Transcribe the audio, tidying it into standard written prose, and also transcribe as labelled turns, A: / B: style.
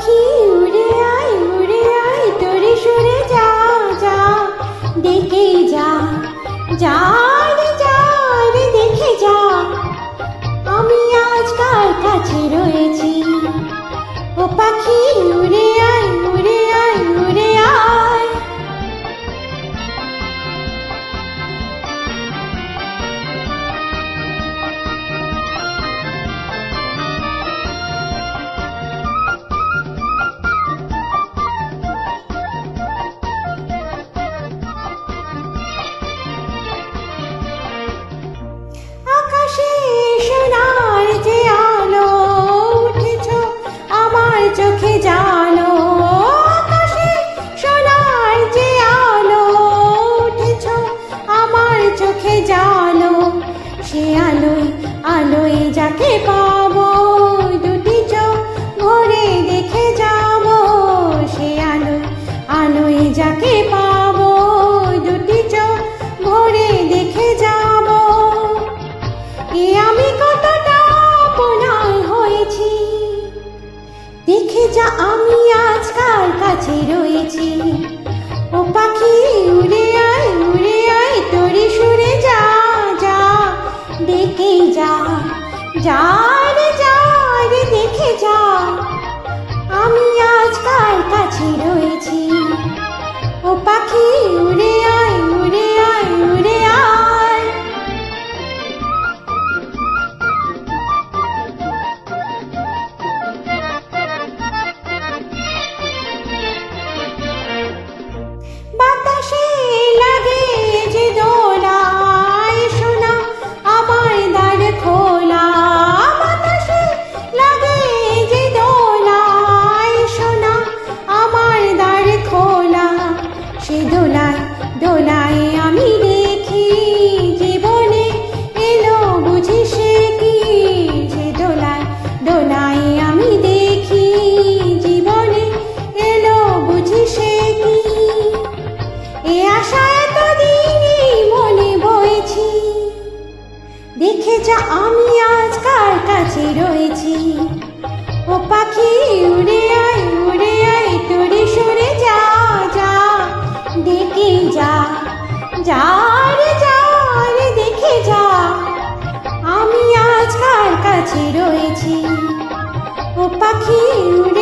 A: পাখি উড়ে আয় তোরে সরে যা যা দেখে যা যা রে দেখে যা আমি আজ কার কাছে রয়েছি। ও পাখি উড়ে আয় উড়ে আয় উড়ে আয়। আকাশে সোনার যে আলো উঠেছ আমার চোখে জালো। আকাশে সোনার যে আলো উঠেছ আমার চোখে জালো। সে আলোয় আলোয় যাকে পাবো দুটি চোখ ভরে দেখে যাবো। সে আলোয় আলোয় যাকে পাবো দুটি চোখ ভরে দেখে যাবো। এ আমি কতটা আপনার হয়েছি দেখে যা আমি আজ কার কাছে রয়েছি। ও পাখি উড়ে আয় তোরে সরে যা যা দেখে যা যা রে দেখে যা আমি আজ কার কাছে রয়েছি। ও পাখি উড়ে আয় উড়ে আয় উড়ে আয়। বাতাসে লাগে যে দোলা শোনা আমার দ্বার খোলা। বাতাসে লাগে যে দোলা শোনা আমার দ্বার খোলা। সে দোলায় দোলায় আমি দেখি জীবনে এলো বুঝি সে কি। সে দোলায় দোলায় আমি দেখি জীবনে এলো বুঝি সে কি। এ আশা এতদিনই মনে বইছি দেখে যা আমি আজ কার কাছে রয়েছি। ও পাখি উড়ে আয় তোরে সরে যা যা দেখে যা যা রে দেখে যা আমি আজ কার কাছে রয়েছি। ও পাখি উড়ে